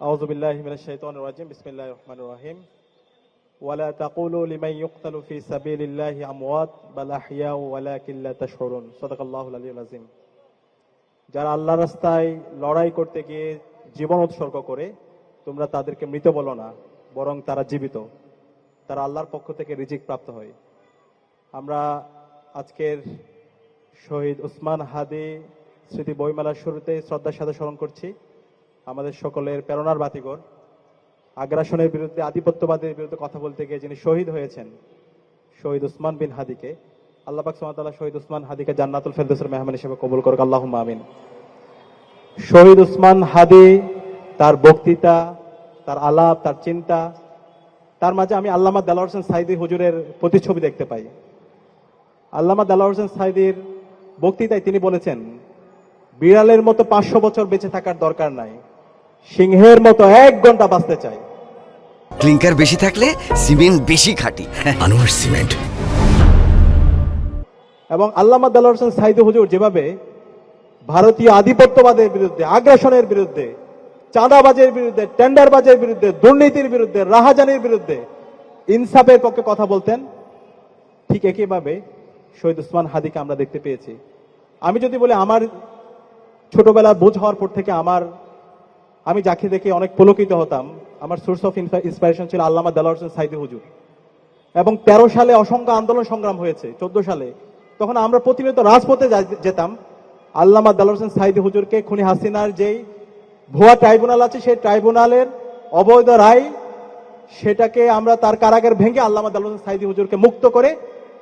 أعوذ بالله من الشيطان الرجيم بسم الله الرحمن الرحيم ولا تقولوا لمن يقتل في سبيل الله أموات بل أحياء ولكن لا تشعرون صدق الله العلي العظيم। যারা আল্লাহর রাস্তায় লড়াই করতে গিয়ে জীবন উৎসর্গ করে তোমরা তাদেরকে মৃত বলো না, বরং তারা জীবিত, তারা আল্লাহর পক্ষ থেকে রিজিক প্রাপ্ত হয়। আমরা আজকের শহীদ উসমান হাদি স্মৃতি বইমেলার শুরুতে শ্রদ্ধার সাথে স্মরণ করছি আমাদের সকলের প্রেরণার বাতিঘর, আগ্রাসনের বিরুদ্ধে, আধিপত্যবাদের বিরুদ্ধে কথা বলতে গিয়ে যিনি শহীদ হয়েছেন, শহীদ উসমান বিন হাদিকে আল্লাহ পাক সুবহানাহু ওয়া তাআলা শহীদ উসমান হাদিকে জান্নাতুল ফেরদৌসের মেহমান হিসেবে কবুল করুক, আল্লাহুম্মা আমিন। শহীদ উসমান হাদি, তার বক্তৃতা, তার আলাপ, তার চিন্তা, তার মাঝে আমি আল্লামা দেলোয়ার হোসেন সাঈদী হুজুরের প্রতিচ্ছবি দেখতে পাই। আল্লামা দেলোয়ার হোসেন সাঈদীর বক্তৃতায় তিনি বলেছেন, বিড়ালের মতো 500 বছর বেঁচে থাকার দরকার নাই, সিংহের মতো 1 ঘন্টা বাঁচতে চাই। ক্লিংকার বেশি থাকলে সিমেন্ট বেশি খাঁটি, আনোয়ার সিমেন্ট। এবং আল্লামা দেলোয়ার হোসেন সাঈদী হুজুর যেভাবে ভারতীয় আধিপত্যবাদের বিরুদ্ধে, আগ্রাসনের বিরুদ্ধে, চাঁদাবাজের বিরুদ্ধে, টেন্ডারবাজের বিরুদ্ধে, দুর্নীতির বিরুদ্ধে, রাহাজানির বিরুদ্ধে ইনসাফের পক্ষে কথা বলতেন, ঠিক একইভাবে শহীদ উসমান হাদিকে আমরা দেখতে পেয়েছি। আমি যদি বলি, আমার ছোটবেলা বুঝ হওয়ার পর থেকে আমি যাকে দেখে অনেক পুলকিত হতাম, আমার সোর্স অফ ইন্সপিরেশন ছিল আল্লামা দেলোয়ার হোসেন সাঈদী হুজুর। এবং 13 সালে অসংখ্য আন্দোলন সংগ্রাম হয়েছে, 14 সালে তখন আমরা প্রতিনিয়ত রাজপথে যেতাম। আল্লামা দেলোয়ার হোসেন সাঈদী হুজুরকে খুনি হাসিনার যেই ভুয়া ট্রাইব্যুনাল আছে, সেই ট্রাইব্যুনালের অবৈধ রায়, সেটাকে আমরা তার কারাগার ভেঙে আল্লামা দেলোয়ার হোসেন সাঈদী হুজুরকে মুক্ত করে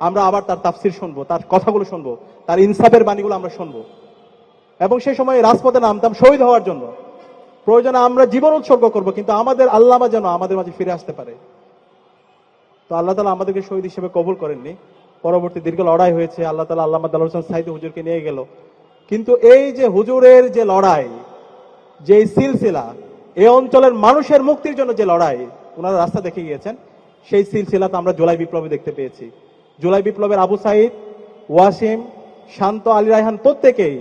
আমরা আবার তার তাফসির শুনবো, তার কথাগুলো শুনবো, তার ইনসাফের বাণীগুলো আমরা শুনবো। এবং সেই সময় রাজপথে নামতাম শহীদ হওয়ার জন্য, প্রয়োজনে আমরা জীবন উৎসর্গ করব, কিন্তু আমাদের আল্লামা যেন আমাদের মাঝে ফিরে আসতে পারে। তো আল্লাহ তাআলা আমাদেরকে শহীদ হিসেবে কবুল করেননি। পরবর্তী দীর্ঘ লড়াই হয়েছে, আল্লাহ তাআলা আল্লামা দেলোয়ার হোসেন সাঈদী হুজুরকে নিয়ে গেল। কিন্তু এই যে হুজুরের যে লড়াই, যে সিলসিলা, এই অঞ্চলের মানুষের মুক্তির জন্য যে লড়াই ওনারা রাস্তা দেখে গিয়েছেন, সেই সিলসিলাতে আমরা জুলাই বিপ্লবে দেখতে পেয়েছি। জুলাই বিপ্লবের আবু সাঈদ, ওয়াসিম, শান্ত, আলী রায়হান প্রত্যেকেই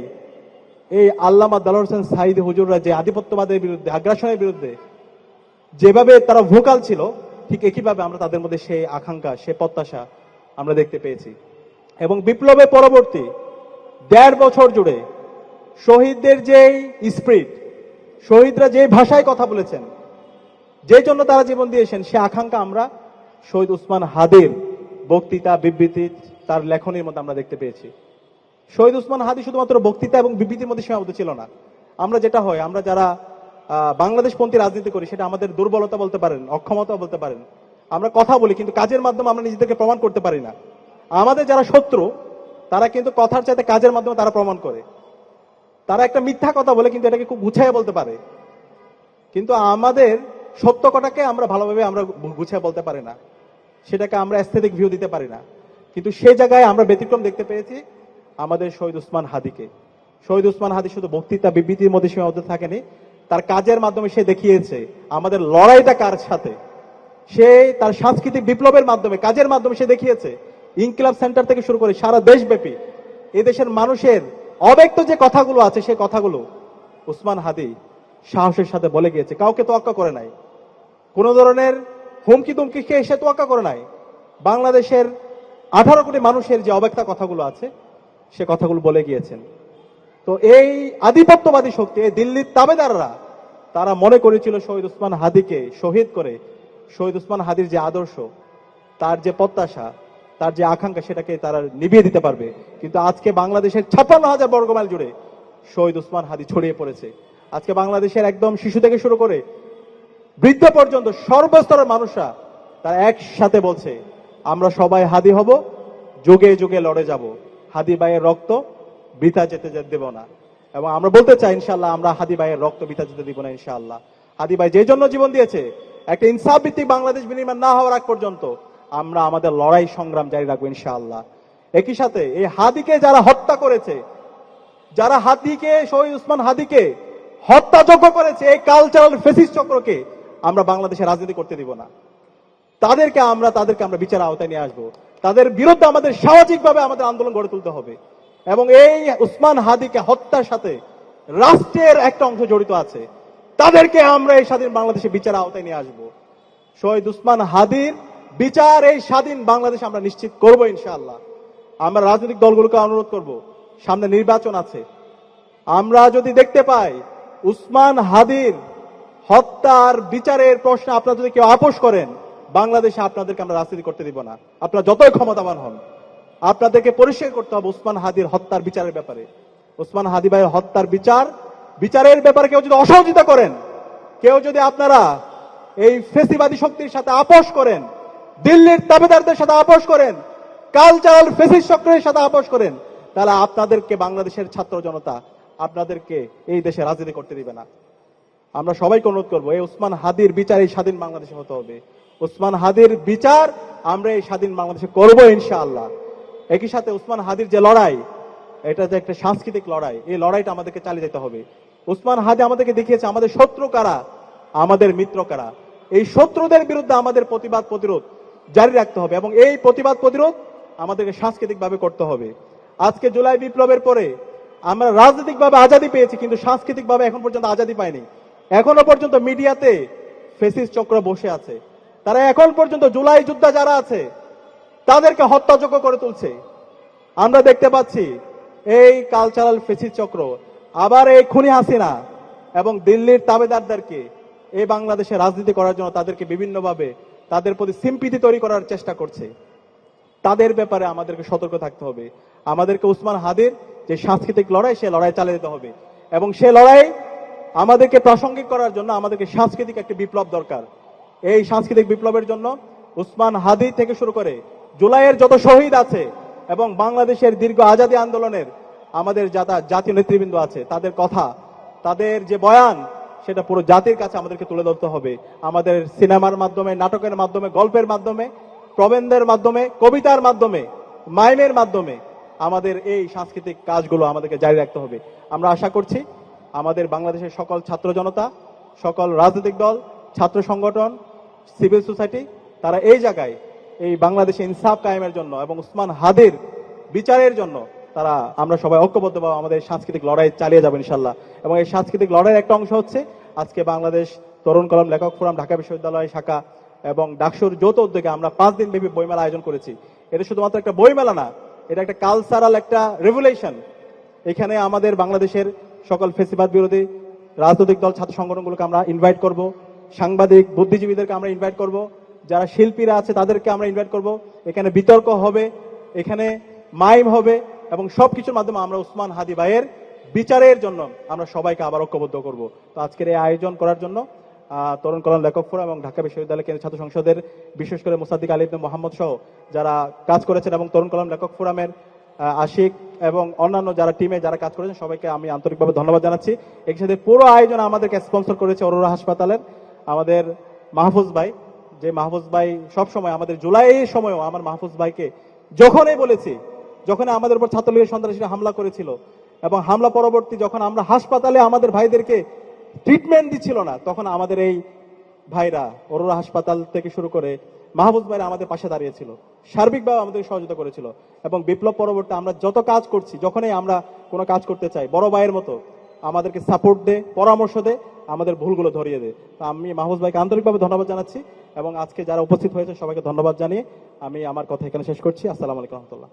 এই আল্লামা দেলোয়ার হোসেন সাঈদী হুজুররা যে আধিপত্যবাদের বিরুদ্ধে, আগ্রাসনের বিরুদ্ধে যেভাবে তারা ভোকাল ছিল, ঠিক একইভাবে আমরা তাদের মধ্যে সেই আকাঙ্ক্ষা, সেই প্রত্যাশা আমরা দেখতে পেয়েছি। এবং বিপ্লবের পরবর্তী 1.5 বছর জুড়ে শহীদদের যে স্পিরিট, শহীদরা যে ভাষায় কথা বলেছেন, যে জন্য তারা জীবন দিয়েছেন, সে আকাঙ্ক্ষা আমরা শহীদ উসমান হাদির বক্তৃতা, বিবৃতি, তার লেখনীর মধ্যে আমরা দেখতে পেয়েছি। শহীদ উসমান হাদি শুধুমাত্র বক্তৃতা এবং বিবৃতির মধ্যে সীমাবদ্ধ ছিল না। আমরা যেটা হয়, আমরা যারা বাংলাদেশপন্থী রাজনীতি করি, সেটা আমাদের দুর্বলতা বলতে পারেন, অক্ষমতা বলতে পারেন। আমরা কথা বলি কিন্তু কাজের মাধ্যমে আমরা নিজেদেরকে প্রমাণ করতে পারি না। আমাদের যারা শত্রু, তারা কিন্তু কথার চাইতে কাজের মাধ্যমে তারা প্রমাণ করে। তারা একটা মিথ্যা কথা বলে কিন্তু এটাকে খুব গুছিয়ে বলতে পারে, কিন্তু আমাদের সত্য কথাকে আমরা ভালোভাবে আমরা গুছিয়ে বলতে পারি না, সেটাকে আমরা অ্যাস্থেটিক ভিউ দিতে পারি না। কিন্তু সে জায়গায় আমরা ব্যতিক্রম দেখতে পেয়েছি আমাদের শহীদ উসমান হাদিকে। শহীদ উসমান হাদি শুধু বক্তৃতা, বিবৃতির মধ্যে সীমাবদ্ধ থাকেনি, তার কাজের মাধ্যমে সে দেখিয়েছে আমাদের লড়াইটা কার সাথে। সে তার সাংস্কৃতিক বিপ্লবের মাধ্যমে, কাজের মাধ্যমে সে দেখিয়েছে, ইনকিলাব সেন্টার থেকে শুরু করে সারা দেশব্যাপী এদেশের মানুষের অব্যক্ত যে কথাগুলো আছে, সেই কথাগুলো উসমান হাদি সাহসের সাথে বলে গিয়েছে। কাউকে তোয়াক্কা করে নাই, কোন ধরনের হুমকি তুমকি খেয়ে সে তোয়াক্কা করে নাই। বাংলাদেশের 18 কোটি মানুষের যে অব্যক্ত কথাগুলো আছে, সে কথাগুলো বলে গিয়েছেন। তো এই আধিপত্যবাদী শক্তি, এই দিল্লির তাবেদাররা, তারা মনে করেছিল শহীদ উসমান হাদিকে শহীদ করে শহীদ উসমান হাদির যে আদর্শ, তার যে প্রত্যাশা, তার যে আকাঙ্ক্ষা, সেটাকে তারা নিভিয়ে দিতে পারবে। কিন্তু আজকে বাংলাদেশের 56,000 বর্গমাইল জুড়ে শহীদ উসমান হাদি ছড়িয়ে পড়েছে। আজকে বাংলাদেশের একদম শিশু থেকে শুরু করে বৃদ্ধ পর্যন্ত সর্বস্তরের মানুষরা তারা একসাথে বলছে, আমরা সবাই হাদি হব, যুগে যুগে লড়ে যাব, হাদি ভাইয়ের রক্ত বৃথা যেতে দেব না। এবং আমরা বলতে চাই, ইনশাআল্লাহ আমরা হাদি ভাইয়ের রক্ত বৃথা যেতে দিব না। ইনশাআল্লাহ হাদি ভাই যে জন্য জীবন দিয়েছে, একটা ইনসাফ ভিত্তিক বাংলাদেশ বিনির্মাণ না হওয়ার আগ পর্যন্ত আমরা আমাদের লড়াই সংগ্রাম জারি রাখবো ইনশাআল্লাহ। একই সাথে এই হাদিকে যারা হত্যা করেছে, যারা হাদিকে, শহীদ উসমান হাদিকে হত্যাযোগ্য করেছে, এই কালচারাল ফেসিস্ট চক্রকে আমরা বাংলাদেশে রাজনীতি করতে দিব না। তাদেরকে আমরা বিচার আওতায় নিয়ে আসবো। তাদের বিরুদ্ধে আমাদের সামাজিকভাবে আমাদের আন্দোলন গড়ে তুলতে হবে। এবং এই উসমান হাদিকে হত্যার সাথে রাষ্ট্রের একটা অংশ জড়িত আছে। তাদেরকে আমরা এই স্বাধীন বাংলাদেশে বিচার আওতায় নিয়ে আসবো। শহীদ উসমান হাদির বিচার এই স্বাধীন বাংলাদেশে আমরা নিশ্চিত করব ইনশাআল্লাহ। আমরা রাজনৈতিক দলগুলোকে অনুরোধ করব, সামনে নির্বাচন আছে, আমরা যদি দেখতে পাই উসমান হাদির হত্যার বিচারের প্রশ্নে আপনারা যদি কেউ আপোষ করেন, বাংলাদেশে আপনাদেরকে আমরা রাজনীতি করতে দিব না। আপনারা যতই ক্ষমতাবান হন, আপনাদেরকে পরিষ্কার করতে হবে উসমান হাদির হত্যার বিচারের ব্যাপারে। উসমান হাদি ভাইয়ের হত্যার বিচারের ব্যাপারে কেউ যদি অসহযোগিতা করেন, কেউ যদি আপনারা এই ফেসিবাদী শক্তির সাথে আপোষ করেন, দিল্লির তাবেদারদের সাথে আপোষ করেন, কালচারাল ফেসিস্ট চক্রের সাথে আপোষ করেন, তাহলে আপনাদেরকে বাংলাদেশের ছাত্র জনতা আপনাদেরকে এই দেশে রাজনীতি করতে দিবে না। আমরা সবাইকে অনুরোধ করবো, এই উসমান হাদির বিচার এই স্বাধীন বাংলাদেশে হতে হবে। উসমান হাদির বিচার আমরা এই স্বাধীন বাংলাদেশে করবো ইনশাআল্লাহ। একই সাথে উসমান হাদির যে লড়াই, এটা যে একটা সাংস্কৃতিক লড়াই, এই লড়াইটা আমাদেরকে চালিয়ে যেতে হবে। উসমান হাদি আমাদেরকে দেখিয়েছে আমাদের শত্রু কারা, আমাদের মিত্র কারা। এই শত্রুদের বিরুদ্ধে আমাদের প্রতিবাদ প্রতিরোধ জারি রাখতে হবে এবং এই প্রতিবাদ প্রতিরোধ আমাদেরকে সাংস্কৃতিক ভাবে করতে হবে। আজকে জুলাই বিপ্লবের পরে আমরা রাজনৈতিক ভাবে আজাদি পেয়েছি, কিন্তু সাংস্কৃতিক ভাবে এখন পর্যন্ত আজাদি পাইনি। এখনো পর্যন্ত মিডিয়াতে ফেসিস্ট চক্র বসে আছে, তারা এখন পর্যন্ত জুলাই যোদ্ধা যারা আছে তাদেরকে হত্যাযোগ্য করে তুলছে। আমরা দেখতে পাচ্ছি এই কালচারাল ফেসিস্ট চক্র আবার এই খুনি হাসিনা এবং দিল্লির তাবেদারদেরকে এই বাংলাদেশে রাজনীতি করার জন্য তাদেরকে বিভিন্নভাবে তাদের প্রতি সিম্পিতি তৈরি করার চেষ্টা করছে। তাদের ব্যাপারে আমাদেরকে সতর্ক থাকতে হবে। আমাদেরকে উসমান হাদির যে সাংস্কৃতিক লড়াই, সে লড়াই চালিয়ে যেতে হবে এবং সে লড়াই আমাদেরকে প্রাসঙ্গিক করার জন্য আমাদেরকে সাংস্কৃতিক একটি বিপ্লব দরকার। এই সাংস্কৃতিক বিপ্লবের জন্য উসমান হাদি থেকে শুরু করে জুলাইয়ের যত শহীদ আছে এবং বাংলাদেশের দীর্ঘ আজাদী আন্দোলনের আমাদের জাতীয় নেতৃবৃন্দ আছে, তাদের কথা, তাদের যে বয়ান, সেটা পুরো জাতির কাছে আমাদেরকে তুলে ধরতে হবে। আমাদের সিনেমার মাধ্যমে, নাটকের মাধ্যমে, গল্পের মাধ্যমে, প্রবন্ধের মাধ্যমে, কবিতার মাধ্যমে, মাইমের মাধ্যমে আমাদের এই সাংস্কৃতিক কাজগুলো আমাদেরকে জারি রাখতে হবে। আমরা আশা করছি আমাদের বাংলাদেশের সকল ছাত্র জনতা, সকল রাজনৈতিক দল, ছাত্র সংগঠন, সিভিল সোসাইটি, তারা এই জায়গায় এই বাংলাদেশে ইনসাফ কায়েমের জন্য এবং উসমান হাদির বিচারের জন্য তারা আমরা সবাই ঐক্যবদ্ধভাবে আমাদের সাংস্কৃতিক লড়াই চালিয়ে যাবো ইনশাল্লাহ। এবং এই সাংস্কৃতিক লড়াইয়ের একটা অংশ হচ্ছে আজকে বাংলাদেশ তরুণ কলম লেখক ফোরাম, ঢাকা বিশ্ববিদ্যালয় শাখা এবং ডাকসুর যৌথ উদ্যোগে আমরা 5 দিন ব্যাপী বইমেলা আয়োজন করেছি। এটা শুধুমাত্র একটা বইমেলা না, এটা একটা কালচারাল একটা রেভুলেশন। এখানে আমাদের বাংলাদেশের সকল ফেসিবাদ বিরোধী রাজনৈতিক দল, ছাত্র সংগঠনগুলোকে আমরা ইনভাইট করব, সাংবাদিক, বুদ্ধিজীবীদেরকে আমরা ইনভাইট করব, যারা শিল্পীরা আছে তাদেরকে আমরা ইনভাইট করব। এখানে বিতর্ক হবে, এখানে মাইম হবে এবং সবকিছুর মাধ্যমে আমরা উসমান হাদি ভাইয়ের বিচারের জন্য আমরা সবাইকে আবার ঐক্যবদ্ধ করব। তো আজকের এই আয়োজন করার জন্য তরুণ কল্যাণ লেখক ফোরাম এবং ঢাকা বিশ্ববিদ্যালয় কেন্দ্রীয় ছাত্র সংসদের বিশেষ করে মুসাদ্দিক আলী ইবনে মোহাম্মদ সহ যারা কাজ করেছেন এবং তরুণ কল্যাণ লেখক ফোরামের আশিক এবং অন্যান্য যারা টিমে যারা কাজ করেছেন সবাইকে আমি আন্তরিকভাবে ধন্যবাদ জানাচ্ছি। এর সাথে পুরো আয়োজন আমাদেরকে স্পন্সর করেছে অরোরা হাসপাতালের আমাদের মাহফুজ ভাই, যে মাহফুজ ভাই সবসময় আমাদের জুলাইয়ের সময়ও আমার মাহফুজ ভাইকে যখনই বলেছি, যখন আমাদের উপর ছাত্রলীগের সন্ত্রাসীরা হামলা করেছিল এবং হামলা পরবর্তী যখন আমরা হাসপাতালে আমাদের ভাইদেরকে ট্রিটমেন্ট দিচ্ছিল না, তখন আমাদের এই ভাইরা অরোরা হাসপাতাল থেকে শুরু করে মাহফুজ ভাইরা আমাদের পাশে দাঁড়িয়েছিল, সার্বিকভাবে আমাদের সহযোগিতা করেছিল। এবং বিপ্লব পরবর্তী আমরা যত কাজ করছি, যখনই আমরা কোনো কাজ করতে চাই, বড় ভাইয়ের মতো আমাদেরকে সাপোর্ট দে, পরামর্শ দে, আমাদের ভুলগুলো ধরিয়ে দে। তো আমি মাহফুজ ভাইকে আন্তরিকভাবে ধন্যবাদ জানাচ্ছি এবং আজকে যারা উপস্থিত হয়েছে সবাইকে ধন্যবাদ জানিয়ে আমি আমার কথা এখানে শেষ করছি। আসসালামু আলাইকুম রহমতুল্লাহ।